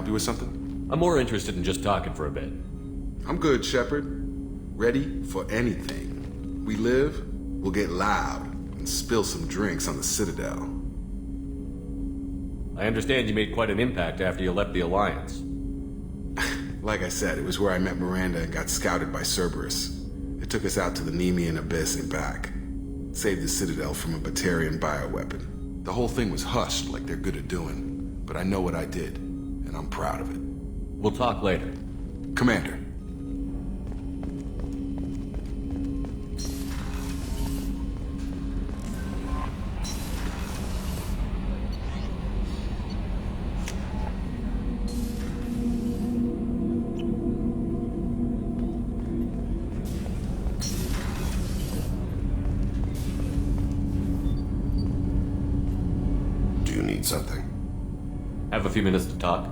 help you with something? I'm more interested in just talking for a bit. I'm good, Shepard. Ready for anything. We live, we'll get loud and spill some drinks on the Citadel. I understand you made quite an impact after you left the Alliance. Like I said, it was where I met Miranda and got scouted by Cerberus. It took us out to the Nemean Abyss and back. Saved the Citadel from a Batarian bioweapon. The whole thing was hushed like they're good at doing. But I know what I did, and I'm proud of it. We'll talk later. Commander. Something. Have a few minutes to talk?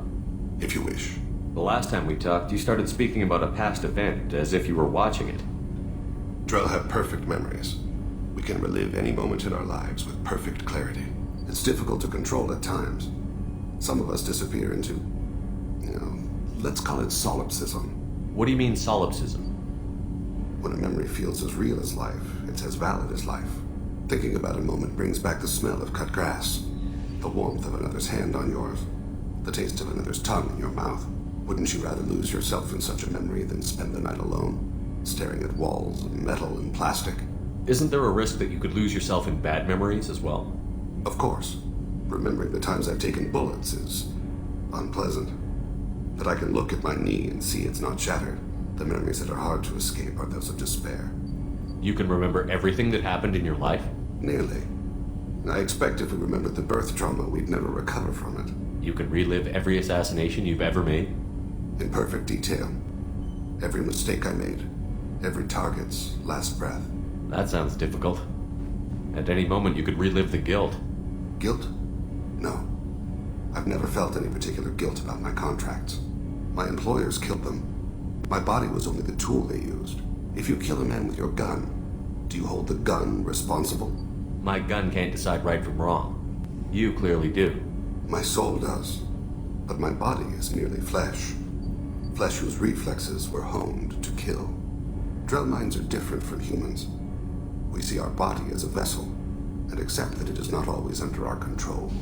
If you wish. The last time we talked, you started speaking about a past event, as if you were watching it. Drell have perfect memories. We can relive any moment in our lives with perfect clarity. It's difficult to control at times. Some of us disappear into, let's call it solipsism. What do you mean, solipsism? When a memory feels as real as life, it's as valid as life. Thinking about a moment brings back the smell of cut grass, the warmth of another's hand on yours, the taste of another's tongue in your mouth. Wouldn't you rather lose yourself in such a memory than spend the night alone, staring at walls of metal and plastic? Isn't there a risk that you could lose yourself in bad memories as well? Of course. Remembering the times I've taken bullets is unpleasant. But I can look at my knee and see it's not shattered. The memories that are hard to escape are those of despair. You can remember everything that happened in your life? Nearly. I expect if we remembered the birth trauma, we'd never recover from it. You can relive every assassination you've ever made? In perfect detail. Every mistake I made. Every target's last breath. That sounds difficult. At any moment, you could relive the guilt. Guilt? No. I've never felt any particular guilt about my contracts. My employers killed them. My body was only the tool they used. If you kill a man with your gun, do you hold the gun responsible? My gun can't decide right from wrong. You clearly do. My soul does. But my body is merely flesh. Flesh whose reflexes were honed to kill. Drell minds are different from humans. We see our body as a vessel, and accept that it is not always under our control.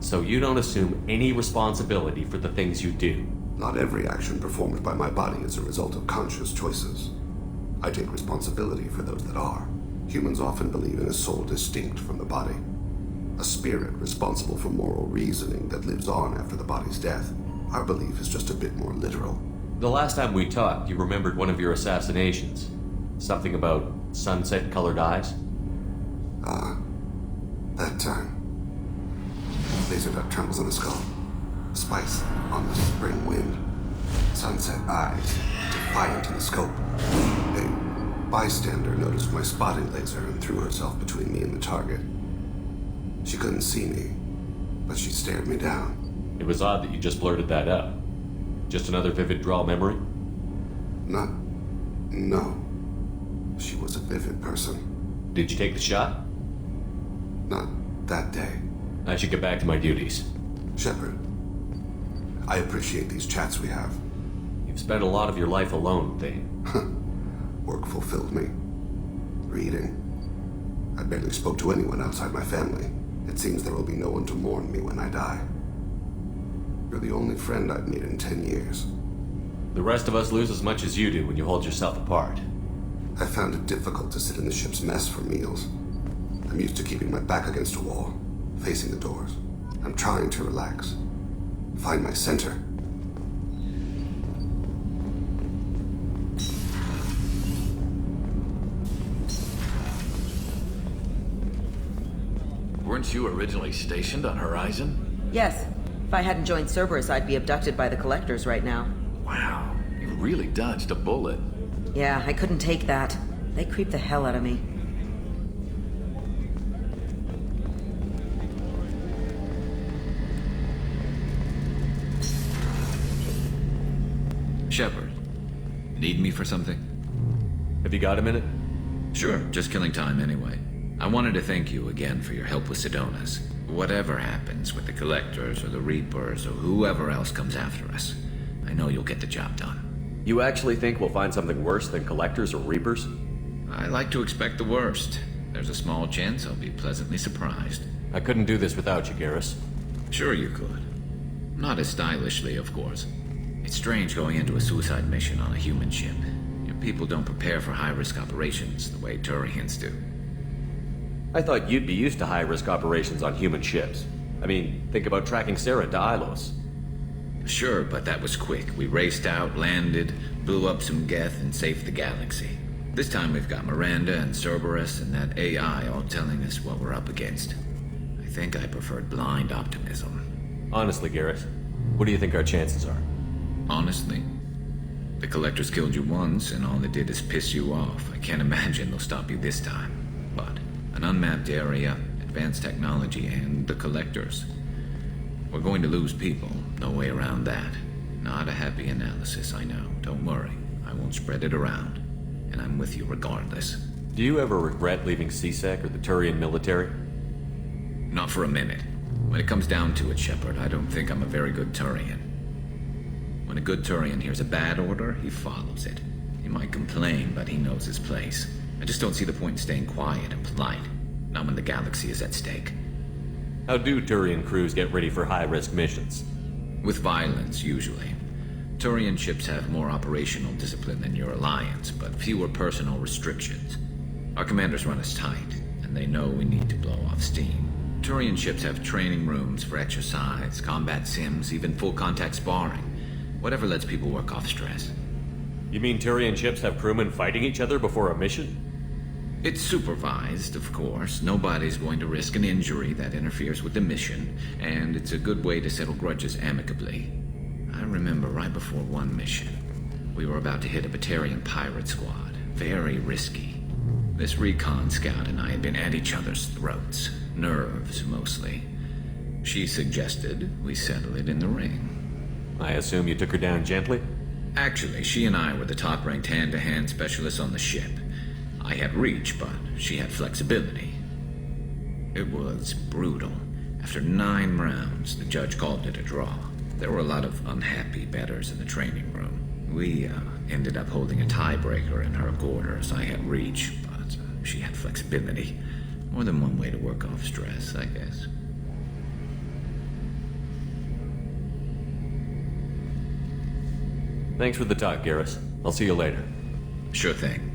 So you don't assume any responsibility for the things you do? Not every action performed by my body is a result of conscious choices. I take responsibility for those that are. Humans often believe in a soul distinct from the body. A spirit responsible for moral reasoning that lives on after the body's death. Our belief is just a bit more literal. The last time we talked, you remembered one of your assassinations. Something about sunset-colored eyes? That time. Laser dot trembles on the skull. Spice on the spring wind. Sunset eyes, defiant in the scope. A bystander noticed my spotting laser and threw herself between me and the target. She couldn't see me, but she stared me down. It was odd that you just blurted that out. Just another vivid draw memory? No. She was a vivid person. Did you take the shot? Not that day. I should get back to my duties. Shepard, I appreciate these chats we have. You've spent a lot of your life alone, Thane. Work fulfilled me. Reading. I barely spoke to anyone outside my family. It seems there will be no one to mourn me when I die. You're the only friend I've made in 10 years. The rest of us lose as much as you do when you hold yourself apart. I found it difficult to sit in the ship's mess for meals. I'm used to keeping my back against a wall, facing the doors. I'm trying to relax. Find my center. Weren't you originally stationed on Horizon? Yes. If I hadn't joined Cerberus, I'd be abducted by the Collectors right now. Wow, you really dodged a bullet. Yeah, I couldn't take that. They creep the hell out of me. Shepard, need me for something? Have you got a minute? Sure, just killing time anyway. I wanted to thank you again for your help with Sidonis. Whatever happens with the Collectors or the Reapers or whoever else comes after us, I know you'll get the job done. You actually think we'll find something worse than Collectors or Reapers? I like to expect the worst. There's a small chance I'll be pleasantly surprised. I couldn't do this without you, Garrus. Sure you could. Not as stylishly, of course. It's strange going into a suicide mission on a human ship. Your people don't prepare for high-risk operations the way Turians do. I thought you'd be used to high-risk operations on human ships. I mean, think about tracking Sarah to ALOT. Sure, but that was quick. We raced out, landed, blew up some Geth, and saved the galaxy. This time we've got Miranda and Cerberus and that AI all telling us what we're up against. I think I preferred blind optimism. Honestly, Garrus, what do you think our chances are? Honestly, the Collectors killed you once, and all they did is piss you off. I can't imagine they'll stop you this time. But an unmapped area, advanced technology, and the Collectors. We're going to lose people. No way around that. Not a happy analysis, I know. Don't worry. I won't spread it around. And I'm with you regardless. Do you ever regret leaving CSEC or the Turian military? Not for a minute. When it comes down to it, Shepard, I don't think I'm a very good Turian. When a good Turian hears a bad order, he follows it. He might complain, but he knows his place. I just don't see the point in staying quiet and polite. Not when the galaxy is at stake. How do Turian crews get ready for high-risk missions? With violence, usually. Turian ships have more operational discipline than your alliance, but fewer personal restrictions. Our commanders run us tight, and they know we need to blow off steam. Turian ships have training rooms for exercise, combat sims, even full-contact sparring. Whatever lets people work off stress. You mean Turian ships have crewmen fighting each other before a mission? It's supervised, of course. Nobody's going to risk an injury that interferes with the mission, and it's a good way to settle grudges amicably. I remember right before one mission, we were about to hit a Batarian pirate squad. Very risky. This recon scout and I had been at each other's throats. Nerves, mostly. She suggested we settle it in the ring. I assume you took her down gently? Actually, she and I were the top-ranked hand-to-hand specialists on the ship. I had reach, but she had flexibility. It was brutal. After 9 rounds, the judge called it a draw. There were a lot of unhappy bettors in the training room. We ended up holding a tiebreaker in her quarters. I had reach, but she had flexibility. More than one way to work off stress, I guess. Thanks for the talk, Garrus. I'll see you later. Sure thing.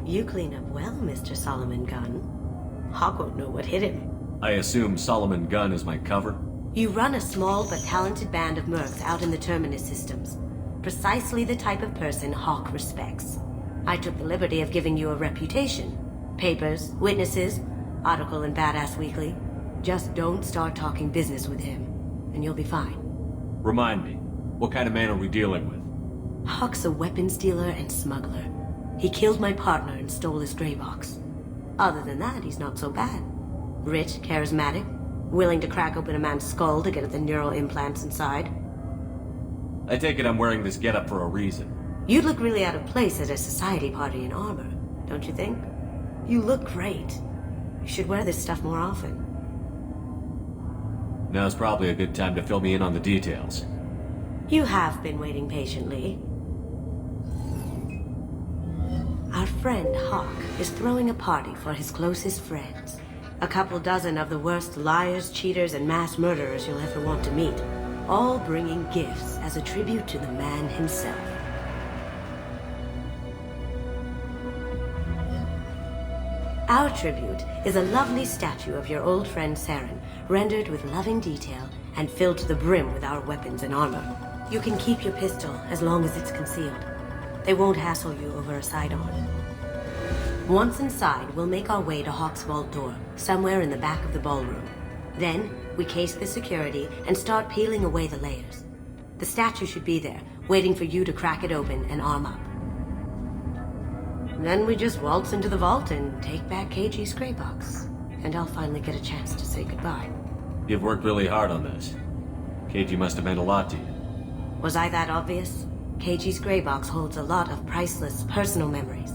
You clean up well, Mr. Solomon Gunn. Hawk won't know what hit him. I assume Solomon Gunn is my cover? You run a small but talented band of mercs out in the Terminus systems. Precisely the type of person Hawk respects. I took the liberty of giving you a reputation. Papers, witnesses, article in Badass Weekly. Just don't start talking business with him, and you'll be fine. Remind me, what kind of man are we dealing with? Hawk's a weapons dealer and smuggler. He killed my partner and stole his gray box. Other than that, he's not so bad. Rich, charismatic, willing to crack open a man's skull to get at the neural implants inside. I take it I'm wearing this getup for a reason. You'd look really out of place at a society party in armor, don't you think? You look great. You should wear this stuff more often. Now's probably a good time to fill me in on the details. You have been waiting patiently. Our friend Hawk is throwing a party for his closest friends. A couple dozen of the worst liars, cheaters, and mass murderers you'll ever want to meet. All bringing gifts as a tribute to the man himself. Our tribute is a lovely statue of your old friend Saren, rendered with loving detail and filled to the brim with our weapons and armor. You can keep your pistol as long as it's concealed. They won't hassle you over a side-on. Once inside, we'll make our way to Hawk's vault door, somewhere in the back of the ballroom. Then, we case the security and start peeling away the layers. The statue should be there, waiting for you to crack it open and arm up. Then we just waltz into the vault and take back KG's gray box. And I'll finally get a chance to say goodbye. You've worked really hard on this. KG must have meant a lot to you. Was I that obvious? KG's gray box holds a lot of priceless personal memories.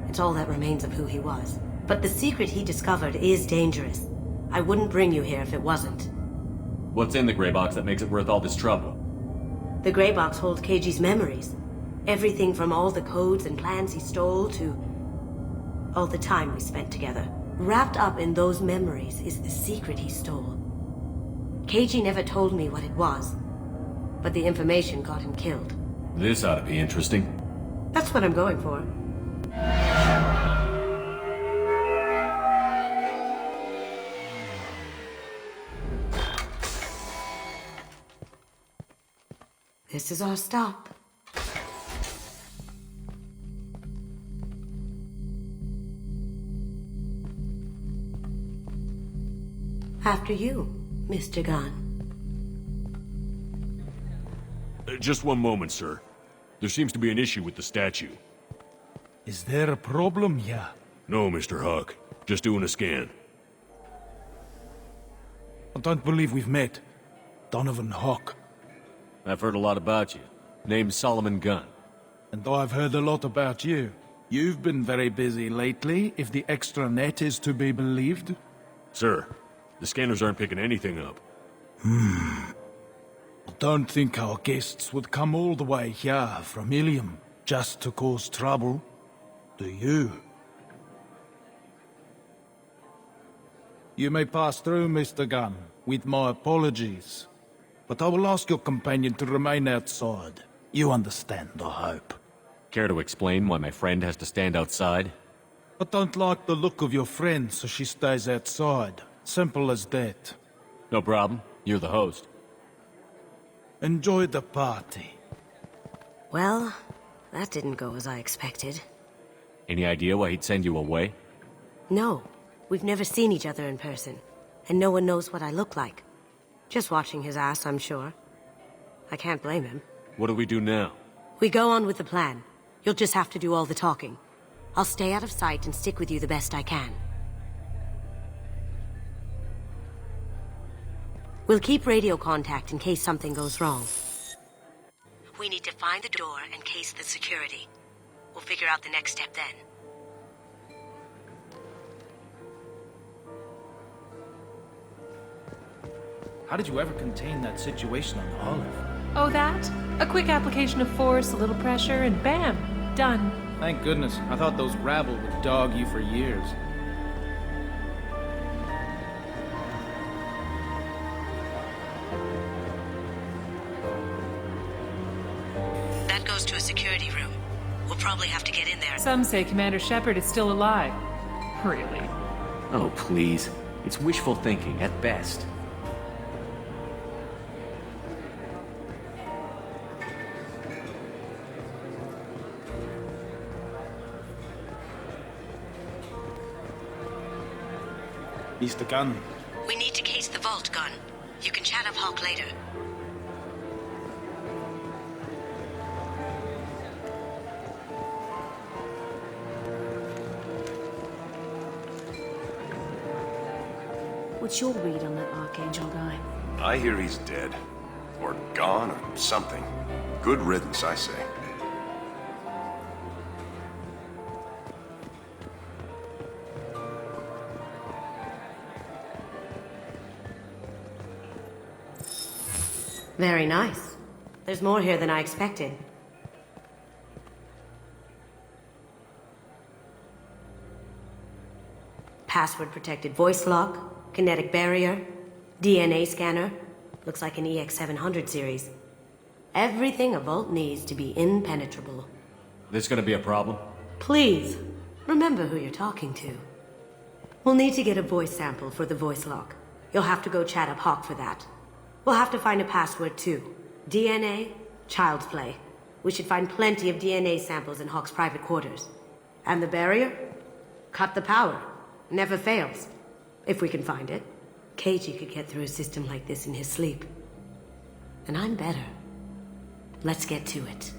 It's all that remains of who he was. But the secret he discovered is dangerous. I wouldn't bring you here if it wasn't. What's in the gray box that makes it worth all this trouble? The gray box holds KG's memories. Everything from all the codes and plans he stole to all the time we spent together. Wrapped up in those memories is the secret he stole. KG never told me what it was, but the information got him killed. This ought to be interesting. That's what I'm going for. This is our stop. After you, Mr. Gunn. Just one moment, sir. There seems to be an issue with the statue. Is there a problem here? No, Mr. Hawk. Just doing a scan. I don't believe we've met. Donovan Hawk. I've heard a lot about you. Name's Solomon Gunn. And I've heard a lot about you. You've been very busy lately, if the extra net is to be believed. Sir, the scanners aren't picking anything up. I don't think our guests would come all the way here from Ilium just to cause trouble. Do you? You may pass through, Mr. Gunn, with my apologies. But I will ask your companion to remain outside. You understand, I hope. Care to explain why my friend has to stand outside? I don't like the look of your friend, so she stays outside. Simple as that. No problem. You're the host. Enjoy the party. Well, that didn't go as I expected. Any idea why he'd send you away? No, we've never seen each other in person, and no one knows what I look like. Just watching his ass, I'm sure. I can't blame him. What do we do now? We go on with the plan. You'll just have to do all the talking. I'll stay out of sight and stick with you the best I can. We'll keep radio contact in case something goes wrong. We need to find the door and case the security. We'll figure out the next step then. How did you ever contain that situation on the Olive? Oh, that? A quick application of force, a little pressure, and bam! Done. Thank goodness. I thought those rabble would dog you for years. That goes to a security room. We'll probably have to get in there. Some say Commander Shepard is still alive. Really? Oh, please. It's wishful thinking at best. Mr. Gunn, We need to case the vault, Gun. You can chat up Hawk later. What's your read on that Archangel guy? I hear he's dead. Or gone, or something. Good riddance, I say. Very nice. There's more here than I expected. Password-protected voice lock, kinetic barrier, DNA scanner. Looks like an EX700 series. Everything a vault needs to be impenetrable. This gonna be a problem? Please, remember who you're talking to. We'll need to get a voice sample for the voice lock. You'll have to go chat up Hawk for that. We'll have to find a password too. DNA, child's play. We should find plenty of DNA samples in Hawk's private quarters. And the barrier? Cut the power. Never fails. If we can find it. KG could get through a system like this in his sleep. And I'm better. Let's get to it.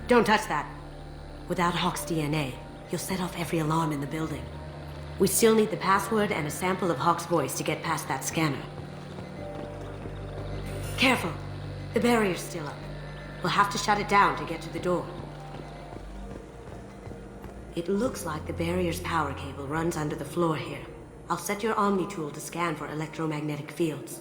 Don't touch that. Without Hawk's DNA, you'll set off every alarm in the building. We still need the password and a sample of Hawk's voice to get past that scanner. Careful. The barrier's still up. We'll have to shut it down to get to the door. It looks like the barrier's power cable runs under the floor here. I'll set your Omni tool to scan for electromagnetic fields.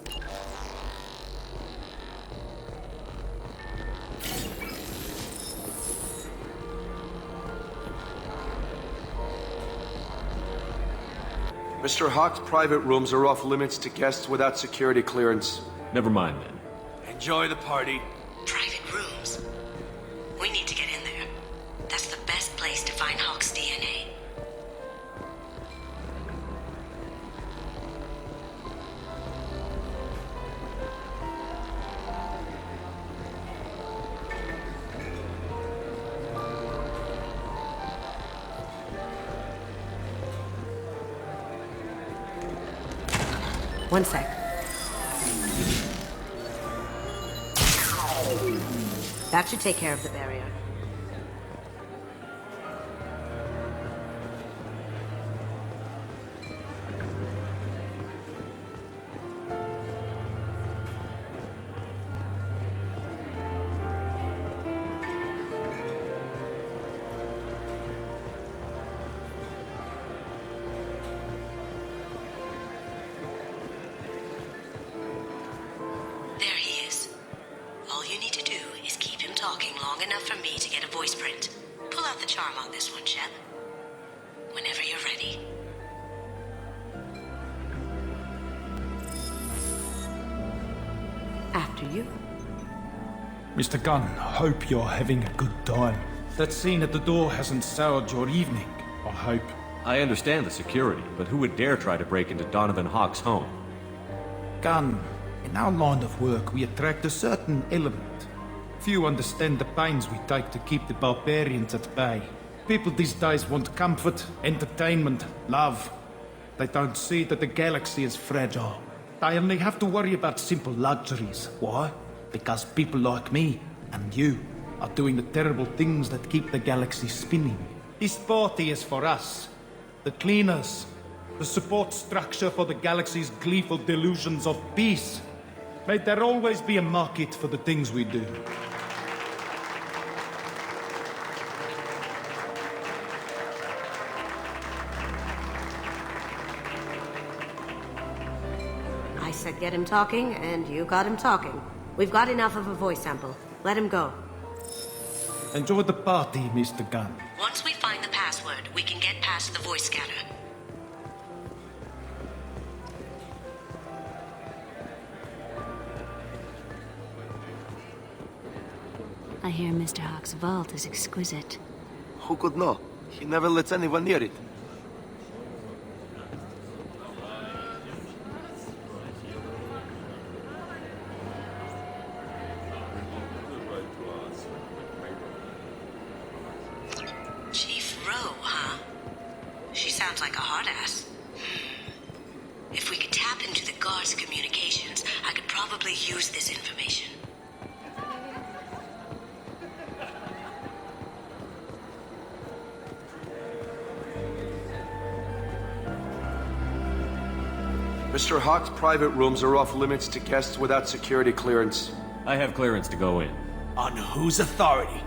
Mr. Hawk's private rooms are off limits to guests without security clearance. Never mind then. Enjoy the party. Private rooms. We need to get in there. That's the best place to find Hawk's DNA. One sec. That should take care of the barrier. There he is. All you need to do is keep him talking long enough for me to get a voice print. Pull out the charm on this one, Shep. Whenever you're ready. After you. Mr. Gunn, hope you're having a good time. That scene at the door hasn't soured your evening, I hope. I understand the security, but who would dare try to break into Donovan Hawk's home? Gunn, in our line of work, we attract a certain element. Few understand the pains we take to keep the barbarians at bay. People these days want comfort, entertainment, love. They don't see that the galaxy is fragile. They only have to worry about simple luxuries. Why? Because people like me and you are doing the terrible things that keep the galaxy spinning. This party is for us, the cleaners, the support structure for the galaxy's gleeful delusions of peace. May there always be a market for the things we do. I said get him talking, and you got him talking. We've got enough of a voice sample. Let him go. Enjoy the party, Mr. Gunn. Once we find the password, we can get past the voice scanner. I hear Mr. Hawk's vault is exquisite. Who could know? He never lets anyone near it. Chief Rowe, huh? She sounds like a hard ass. If we could tap into the guard's communications, I could probably use this information. Mr. Hawk's private rooms are off limits to guests without security clearance. I have clearance to go in. On whose authority?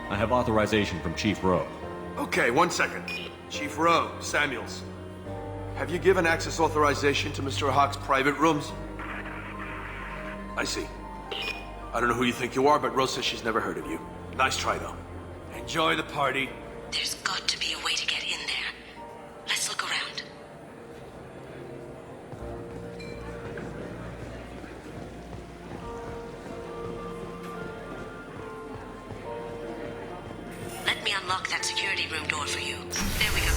I have authorization from Chief Rowe. Okay, 1 second. Chief Rowe, Samuels. Have you given access authorization to Mr. Hawk's private rooms? I see. I don't know who you think you are, but Rose says she's never heard of you. Nice try, though. Enjoy the party. There's got to be a way to get in there. Let's look around. Let me unlock that security room door for you. There we go.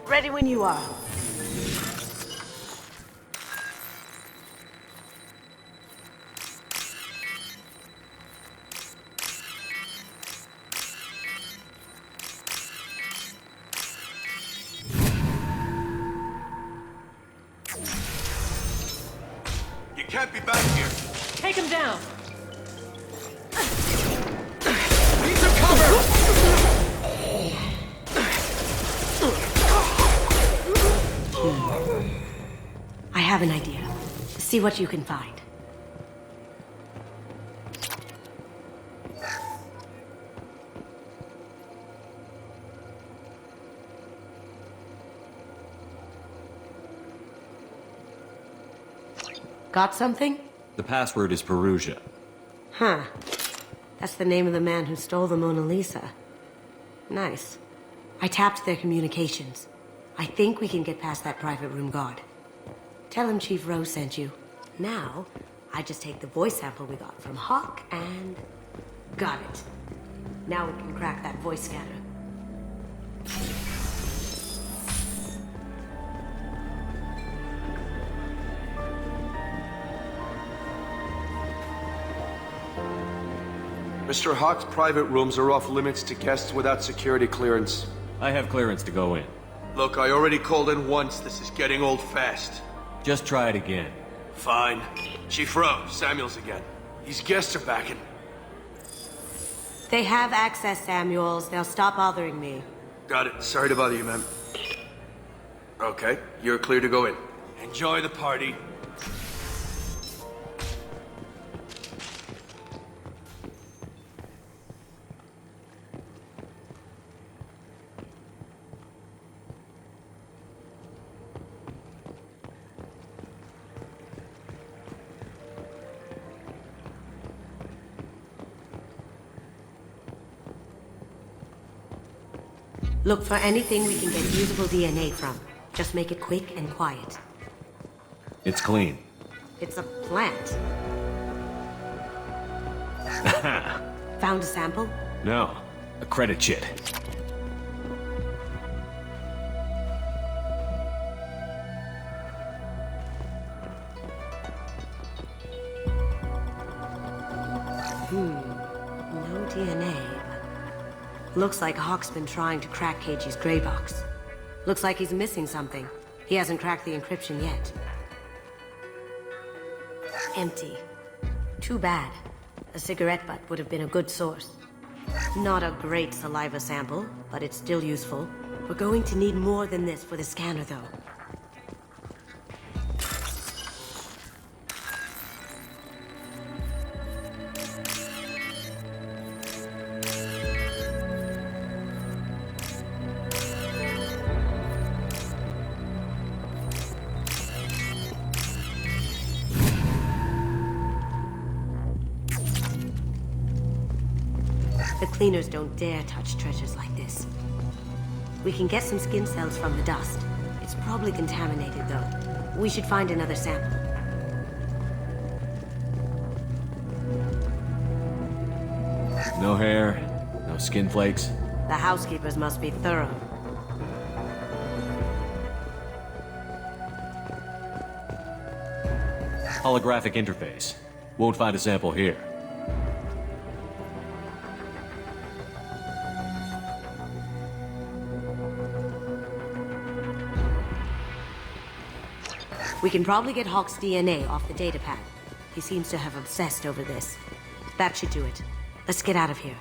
Ready when you are. You can't be back here. Take him down. Need some cover! I have an idea. See what you can find. Got something? The password is Perugia. Huh. That's the name of the man who stole the Mona Lisa. Nice. I tapped their communications. I think we can get past that private room guard. Tell him Chief Rose sent you. Now, I just take the voice sample we got from Hawk and... got it. Now we can crack that voice scanner. Mr. Hawk's private rooms are off limits to guests without security clearance. I have clearance to go in. Look, I already called in once. This is getting old fast. Just try it again. Fine. Chief Rowe, Samuels again. These guests are back in. They have access, Samuels. They'll stop bothering me. Got it. Sorry to bother you, ma'am. Okay, you're clear to go in. Enjoy the party. Look for anything we can get usable DNA from. Just make it quick and quiet. It's clean. It's a plant. Found a sample? No. A credit chit. No DNA. Looks like Hawk's been trying to crack KG's gray box. Looks like he's missing something. He hasn't cracked the encryption yet. Empty. Too bad. A cigarette butt would have been a good source. Not a great saliva sample, but it's still useful. We're going to need more than this for the scanner, though. The cleaners don't dare touch treasures like this. We can get some skin cells from the dust. It's probably contaminated, though. We should find another sample. No hair, no skin flakes. The housekeepers must be thorough. Holographic interface. Won't find a sample here. We can probably get Hawk's DNA off the datapad. He seems to have obsessed over this. That should do it. Let's get out of here.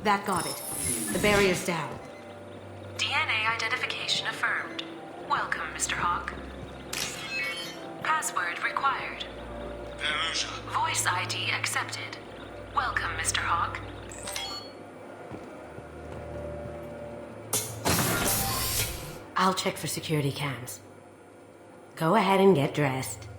That got it. The barrier's down. DNA identification affirmed. Welcome, Mr. Hawk. Password required. Voice ID accepted. Welcome, Mr. Hawk. I'll check for security cams. Go ahead and get dressed.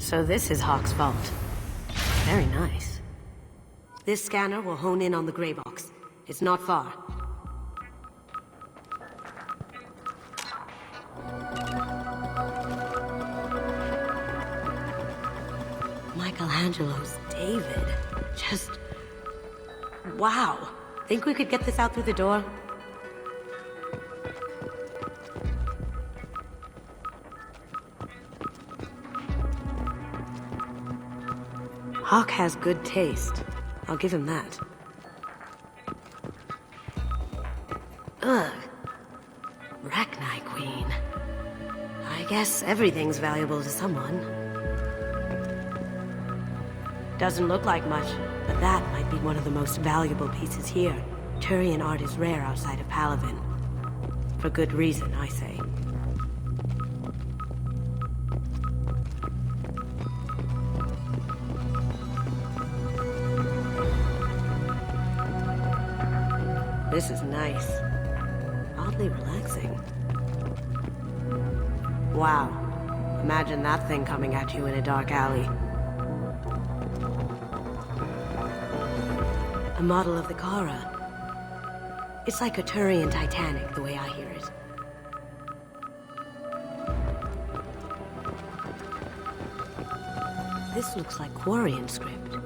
So this is Hawk's vault. Very nice. This scanner will hone in on the gray box. It's not far. Michelangelo's David. Just... wow. Think we could get this out through the door? Hawk has good taste. I'll give him that. Ugh. Rachni Queen. I guess everything's valuable to someone. Doesn't look like much, but that might be one of the most valuable pieces here. Turian art is rare outside of Palavin. For good reason, I say. This is nice. Oddly relaxing. Wow. Imagine that thing coming at you in a dark alley. A model of the Kara. It's like a Turian Titanic, the way I hear it. This looks like Quarian script.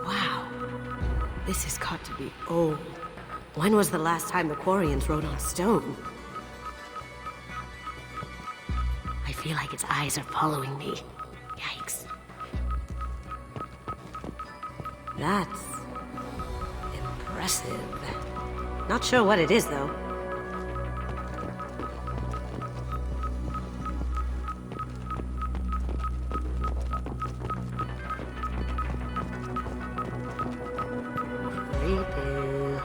Wow. This has got to be old. When was the last time the Quarians wrote on stone? I feel like its eyes are following me. Yikes. That's impressive. Not sure what it is, though. Creepy.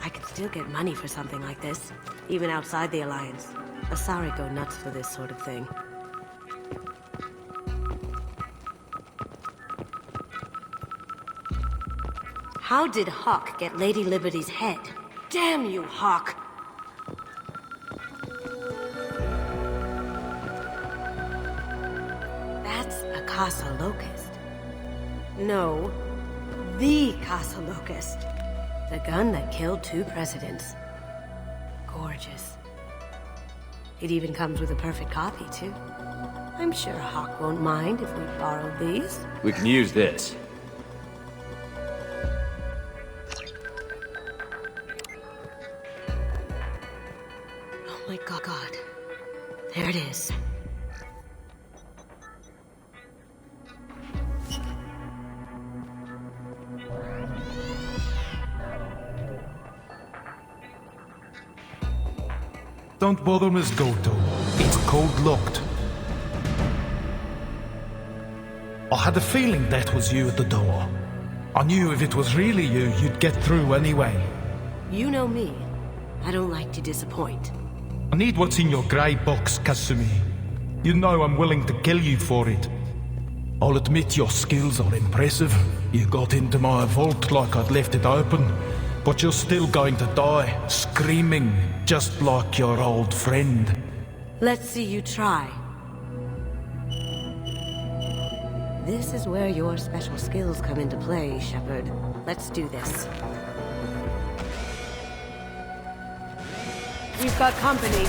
I could still get money for something like this, even outside the Alliance. Asari go nuts for this sort of thing. How did Hawk get Lady Liberty's head? Damn you, Hawk! That's a Casa Locust. No, the Casa Locust. The gun that killed 2 presidents. Gorgeous. It even comes with a perfect copy, too. I'm sure Hawk won't mind if we borrow these. We can use this. Oh my God. There it is. Don't bother, Miss Goto. It's code locked. I had a feeling that was you at the door. I knew if it was really you, you'd get through anyway. You know me. I don't like to disappoint. I need what's in your grey box, Kasumi. You know I'm willing to kill you for it. I'll admit your skills are impressive. You got into my vault like I'd left it open. But you're still going to die, screaming, just like your old friend. Let's see you try. This is where your special skills come into play, Shepard. Let's do this. We've got company.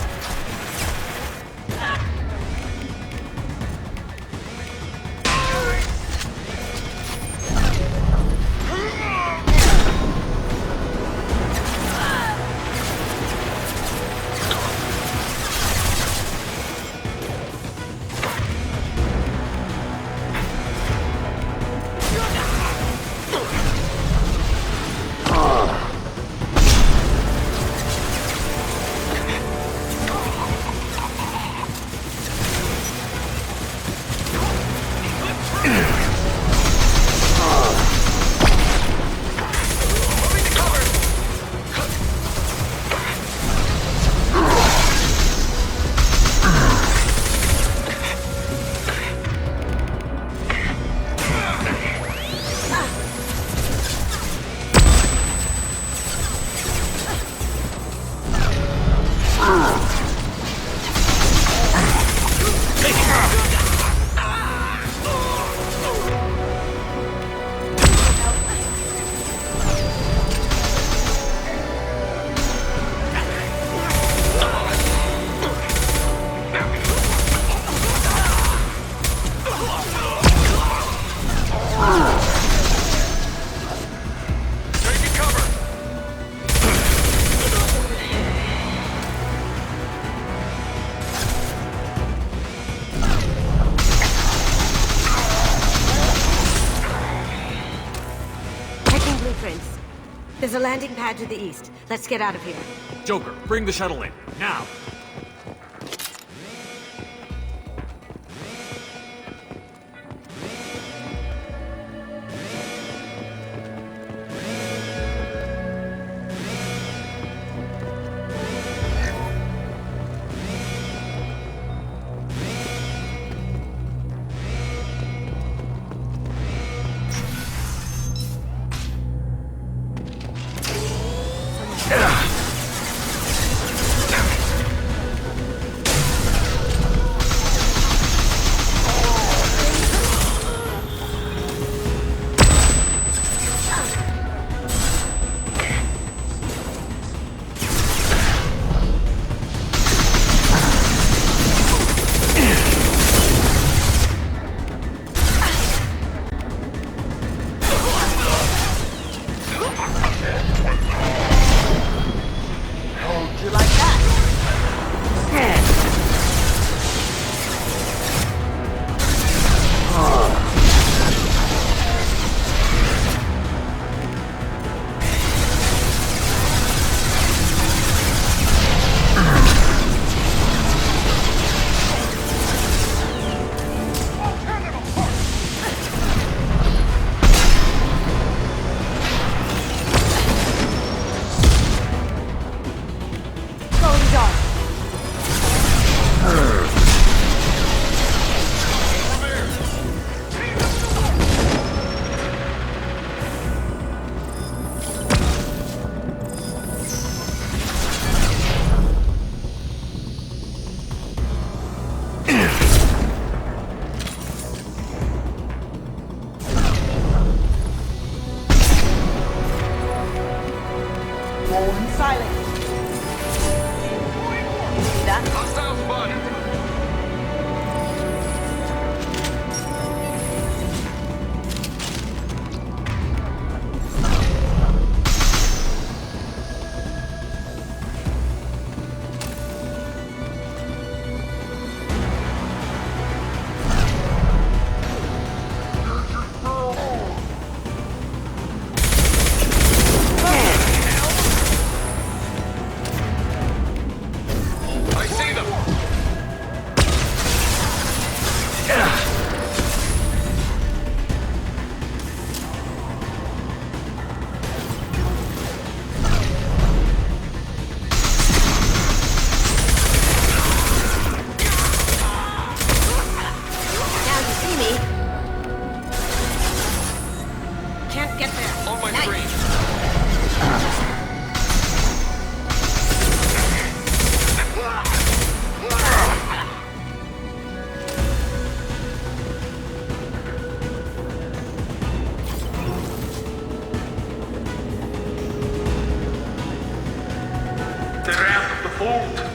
There's a landing pad to the east. Let's get out of here. Joker, bring the shuttle in. Now!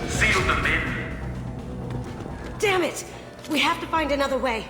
Seal them in. Damn it! We have to find another way.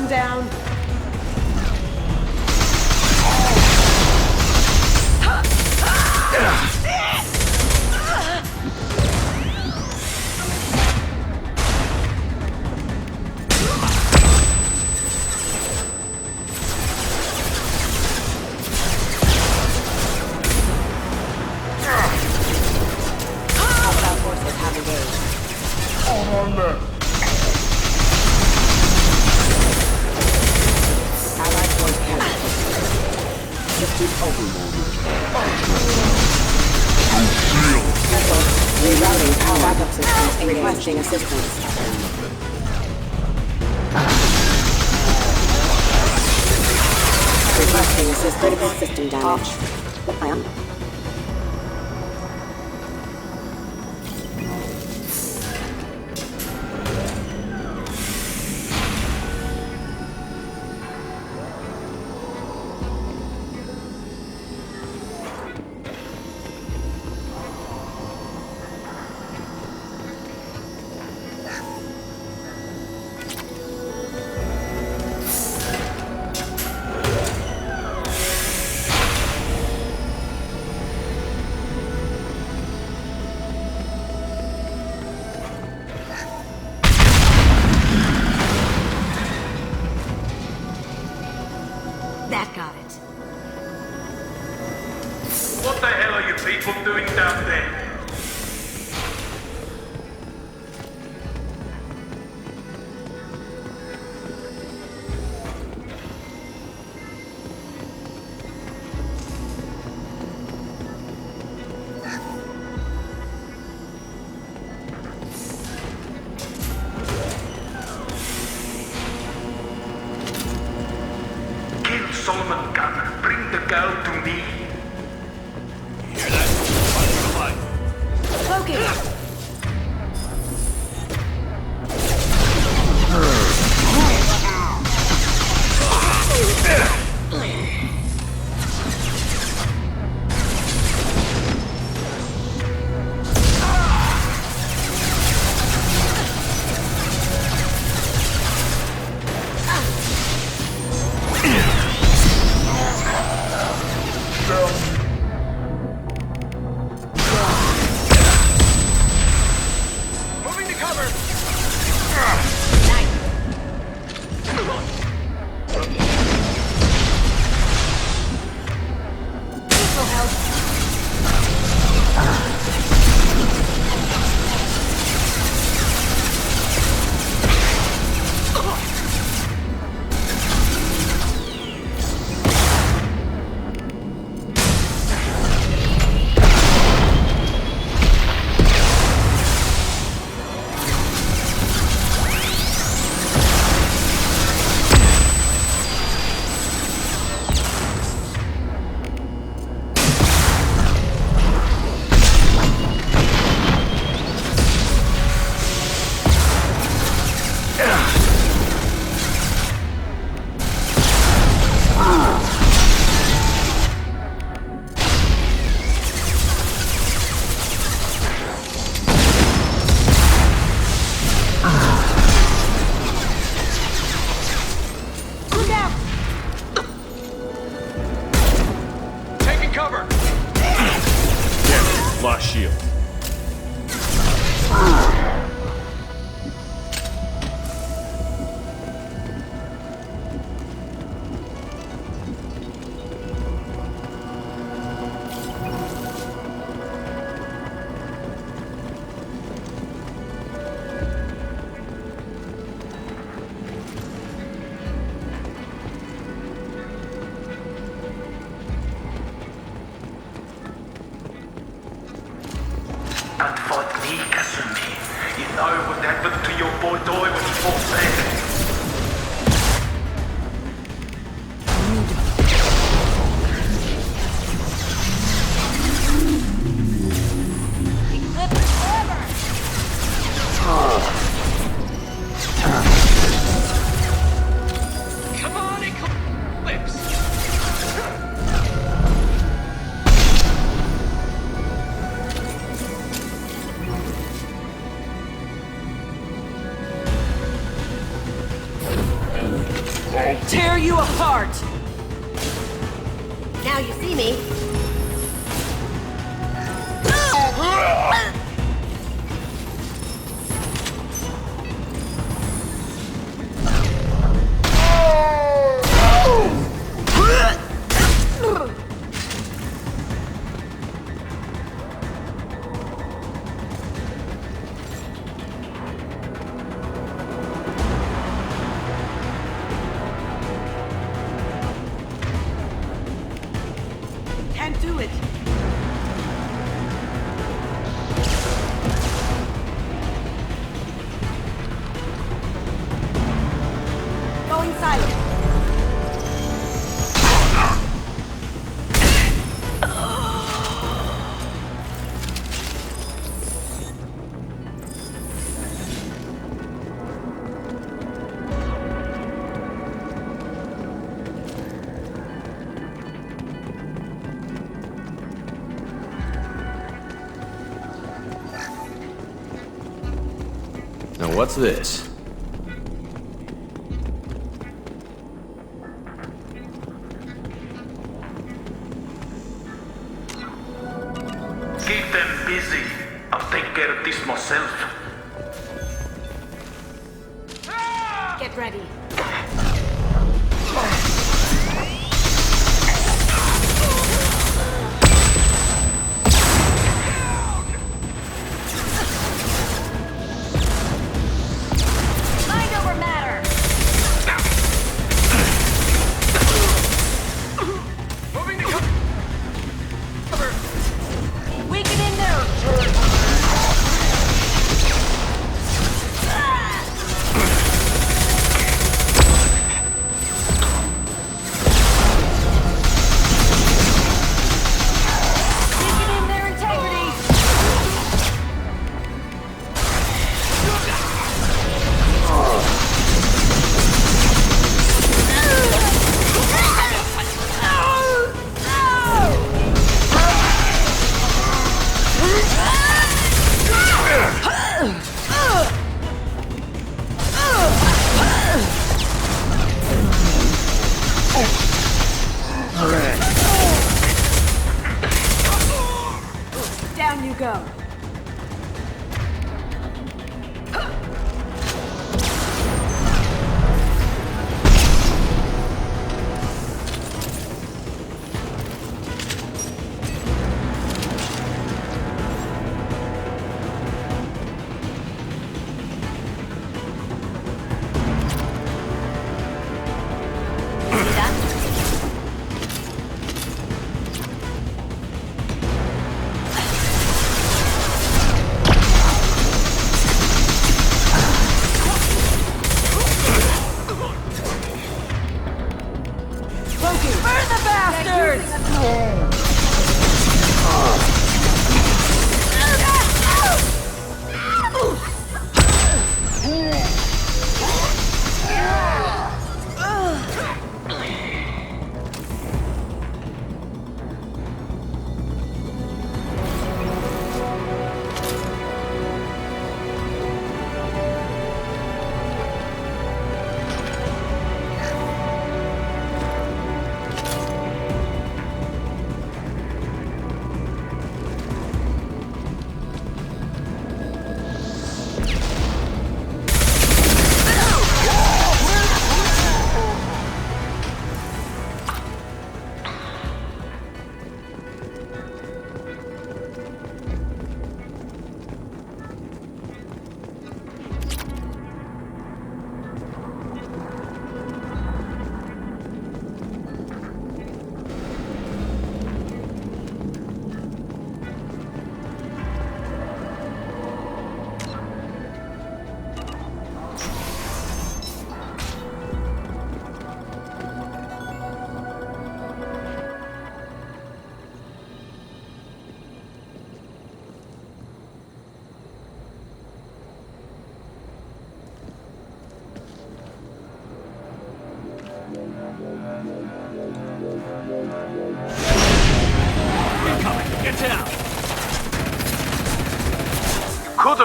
Down. Rerouting power backup systems and requesting assistance. Requesting assist critical system damage. I am. That got it. What the hell are you people doing down there? Solomon Gunn, bring the girl to me. Hear that? Focus! Lost shield. Don't fight me, Kasumi. You know what happened to your boy Doi when he fought back. Come on, Eclipse! Tear you apart! Now you see me. Can't do it. Going silent. Now what's this? Keep them busy. I'll take care of this myself. Get ready. Mind over matter! Moving to cover! Weaken in there! Weaken in their integrity! Down you go.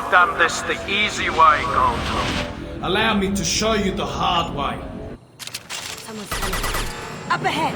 I've done this the easy way, Gold. Allow me to show you the hard way. Someone's coming. Up ahead!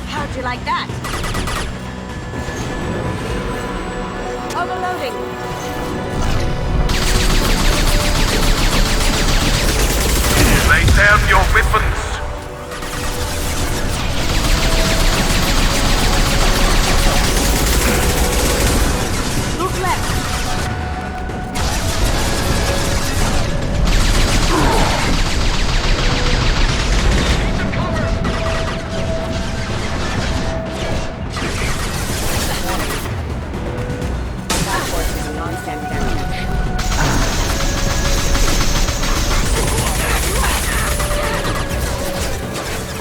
How'd you like that? Overloading. Lay down your weapons. Look left.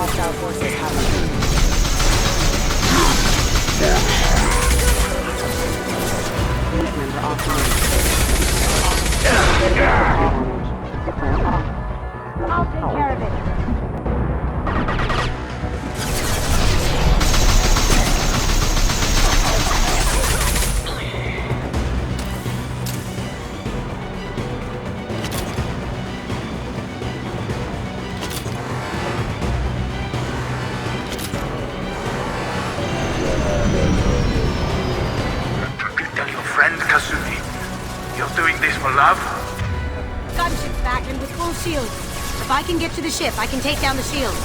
Hostile forces have unit member offline. I'll take care of it. Tell your friend, Kazumi. You're doing this for love? Gunship's back and with full shields. If I can get to the ship, I can take down the shield.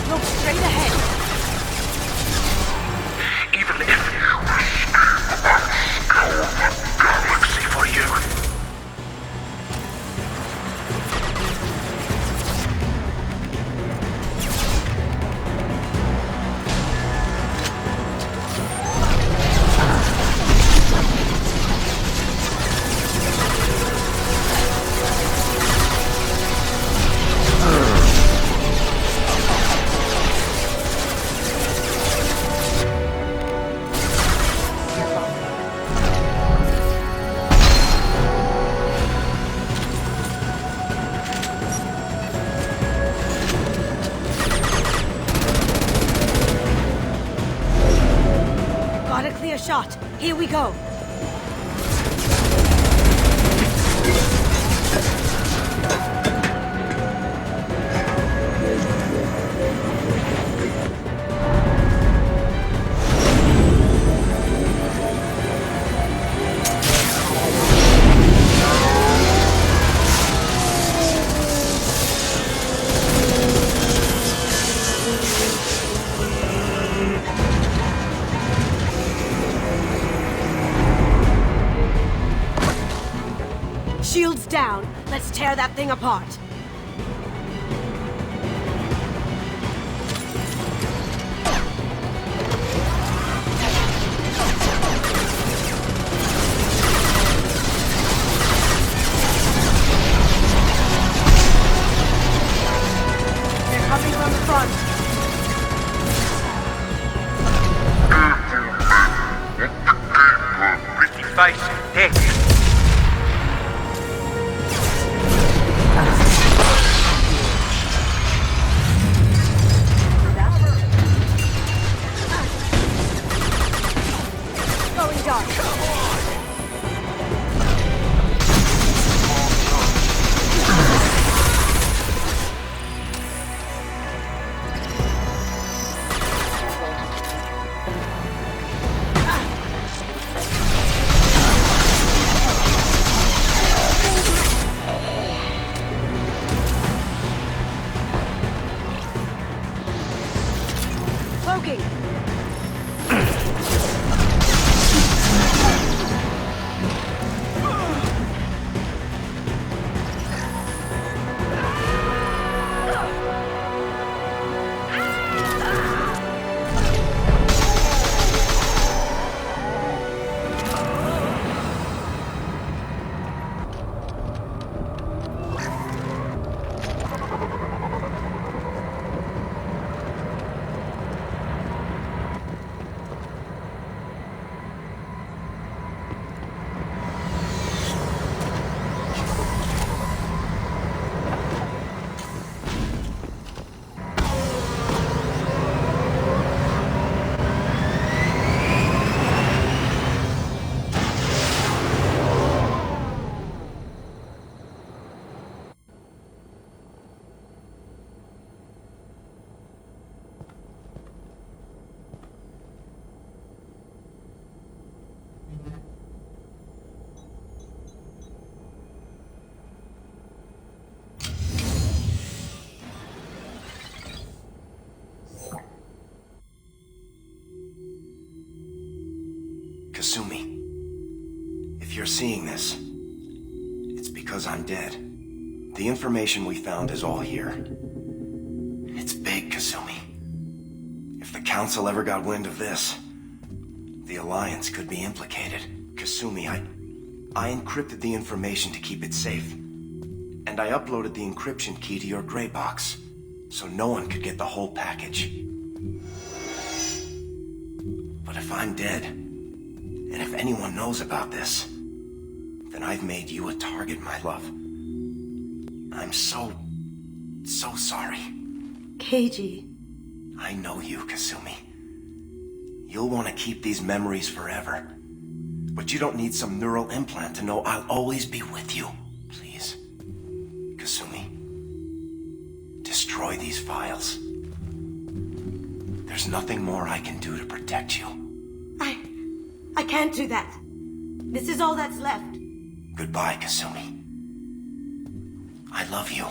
Look straight ahead. Even if mercy for you. Got a clear shot. Here we go. Shields down. Let's tear that thing apart. They're coming from the front. Pretty face, heck. Going dark. Cloaking! Kasumi, if you're seeing this, it's because I'm dead. The information we found is all here. It's big, Kasumi. If the Council ever got wind of this, the Alliance could be implicated. Kasumi, I encrypted the information to keep it safe. And I uploaded the encryption key to your gray box, so no one could get the whole package. But if I'm dead, and if anyone knows about this, then I've made you a target, my love. I'm so sorry. Keiji. I know you, Kasumi. You'll want to keep these memories forever. But you don't need some neural implant to know I'll always be with you. Please, Kasumi, destroy these files. There's nothing more I can do to protect you. I can't do that. This is all that's left. Goodbye, Kasumi. I love you.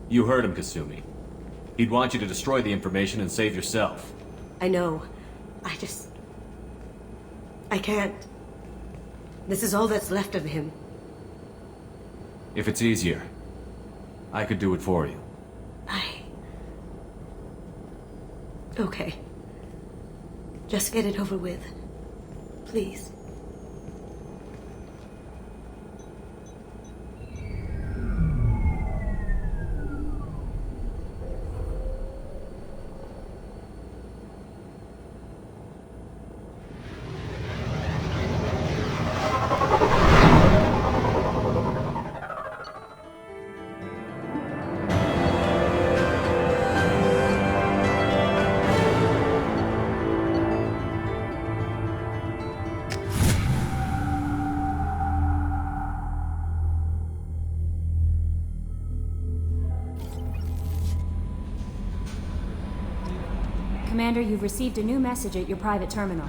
You heard him, Kasumi. He'd want you to destroy the information and save yourself. I know. I can't. This is all that's left of him. If it's easier, I could do it for you. Okay. Just get it over with. Please. Commander, you've received a new message at your private terminal.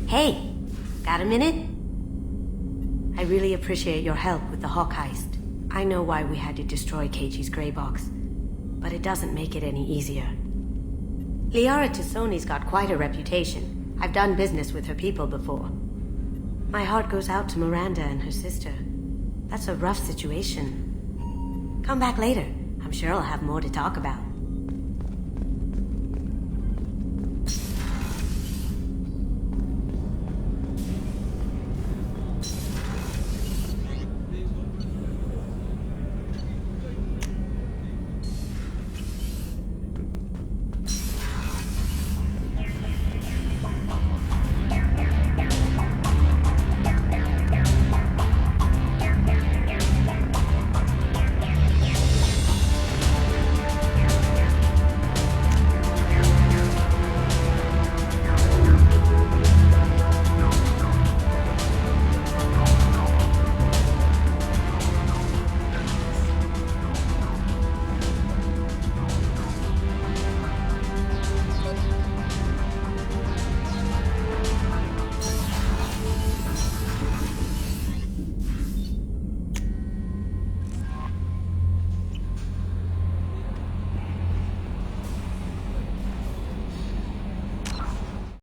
Hey, got a minute? I really appreciate your help with the Hawk heist. I know why we had to destroy Keiji's gray box, but it doesn't make it any easier. Liara Tassoni's got quite a reputation. I've done business with her people before. My heart goes out to Miranda and her sister. That's a rough situation. Come back later. I'm sure I'll have more to talk about.